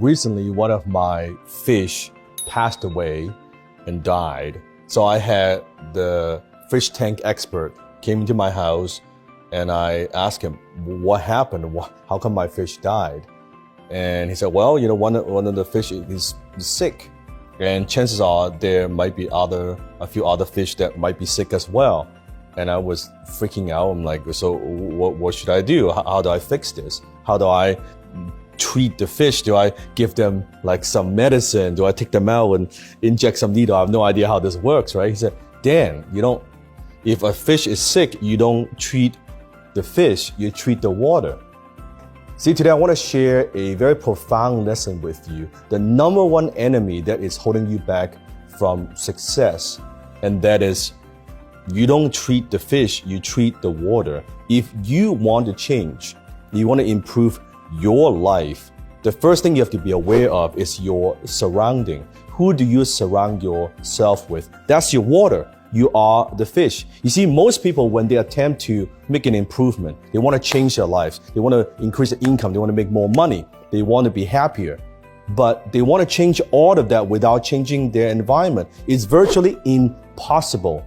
recently one of my fish passed away and died. So I had the fish tank expert came into my house and I asked him, what happened? How come my fish died? And he said, well, one of the fish is sick. And chances are there might be a few other fish that might be sick as well. And I was freaking out. I'm like, so what should I do? How do I fix this? How do I treat the fish? Do I give them like some medicine? Do I take them out and inject some needle? I have no idea how this works, right? He said, Dan, if a fish is sick, you don't treat the fish, you treat the water. See, today I want to share a very profound lesson with you. The number one enemy that is holding you back from success, and that is you don't treat the fish, you treat the water. If you want to change, you want to improve your life, the first thing you have to be aware of is your surrounding. Who do you surround yourself with? That's your water. You are the fish. You see, most people, when they attempt to make an improvement, they want to change their lives. They want to increase their income. They want to make more money. They want to be happier. But they want to change all of that without changing their environment. It's virtually impossible.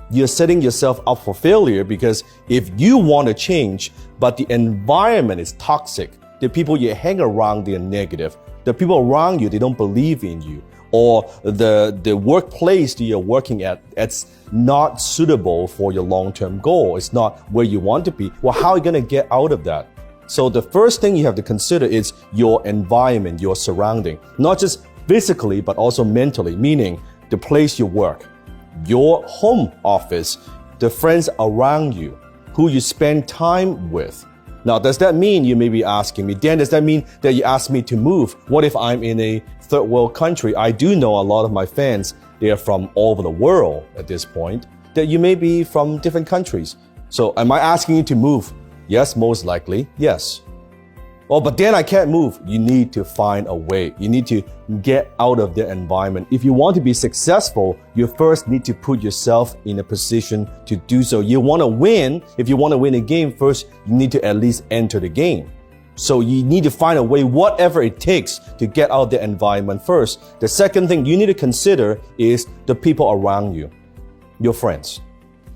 You're setting yourself up for failure because if you want to change, but the environment is toxic, the people you hang around, they're negative. The people around you, they don't believe in you. Or the workplace that you're working at, it's not suitable for your long-term goal. It's not where you want to be. Well, how are you going to get out of that? So the first thing you have to consider is your environment, your surrounding. Not just physically, but also mentally, meaning the place you work, your home office, the friends around you, who you spend time with. Now, does that mean, you may be asking me, Dan, does that mean that you asked me to move? What if I'm in a third world country? I do know a lot of my fans, they are from all over the world at this point, that you may be from different countries. So am I asking you to move? Yes, most likely, yes. Oh, but Dan, I can't move. You need to find a way. You need to get out of the environment. If you want to be successful, you first need to put yourself in a position to do so. You want to win. If you want to win a game, first, you need to at least enter the game. So you need to find a way, whatever it takes, to get out of the environment first. The second thing you need to consider is the people around you, your friends.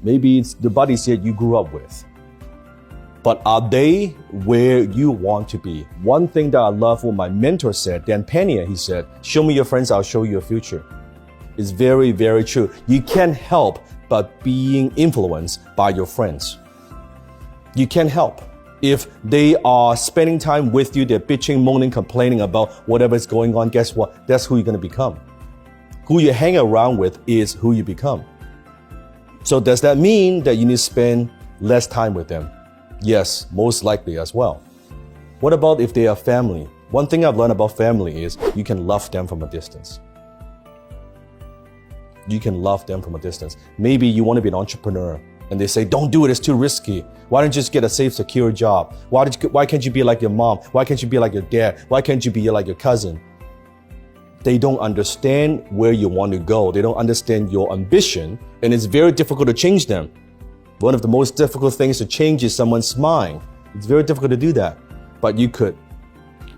Maybe it's the buddies that you grew up with. But are they where you want to be? One thing that I love what my mentor said, Dan Pena, he said, show me your friends, I'll show you your future. It's very, very true. You can't help but being influenced by your friends. You can't help. If they are spending time with you, they're bitching, moaning, complaining about whatever is going on, guess what? That's who you're going to become. Who you hang around with is who you become. So does that mean that you need to spend less time with them? Yes, most likely as well. What about if they are family? One thing I've learned about family is you can love them from a distance. You can love them from a distance. Maybe you want to be an entrepreneur and they say, don't do it, it's too risky. Why don't you just get a safe, secure job? Why can't you be like your mom? Why can't you be like your dad? Why can't you be like your cousin? They don't understand where you want to go. They don't understand your ambition, and it's very difficult to change them. One of the most difficult things to change is someone's mind. It's very difficult to do that. But you could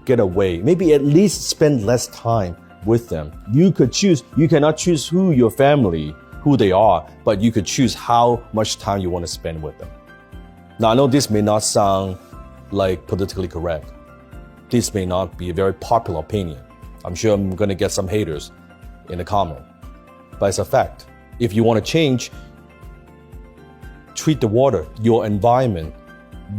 get away. Maybe at least spend less time with them. You could choose. You cannot choose who your family, who they are, but you could choose how much time you want to spend with them. Now, I know this may not sound like politically correct. This may not be a very popular opinion. I'm sure I'm going to get some haters in the comment. But it's a fact. If you want to change, treat the water, your environment.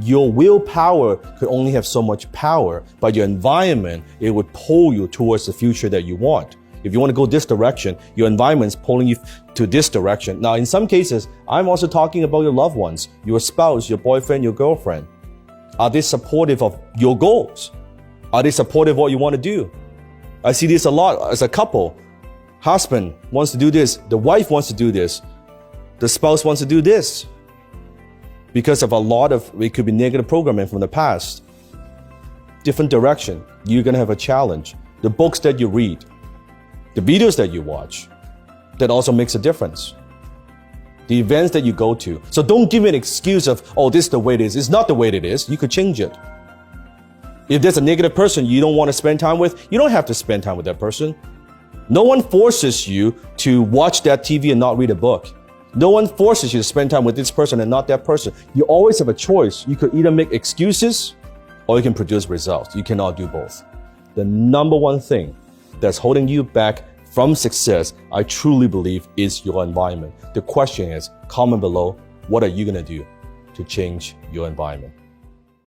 Your willpower could only have so much power, but your environment, it would pull you towards the future that you want. If you want to go this direction, your environment's pulling you to this direction. Now, in some cases, I'm also talking about your loved ones, your spouse, your boyfriend, your girlfriend. Are they supportive of your goals? Are they supportive of what you want to do? I see this a lot as a couple. Husband wants to do this. The wife wants to do this. The spouse wants to do this. Because of a lot of, it could be negative programming from the past. Different direction. You're going to have a challenge. The books that you read, the videos that you watch, that also makes a difference. The events that you go to. So don't give me an excuse of, oh, this is the way it is. It's not the way it is. You could change it. If there's a negative person you don't want to spend time with, you don't have to spend time with that person. No one forces you to watch that TV and not read a book. No one forces you to spend time with this person and not that person. You always have a choice. You could either make excuses or you can produce results. You cannot do both. The number one thing that's holding you back from success, I truly believe, is your environment. The question is, comment below, what are you going to do to change your environment?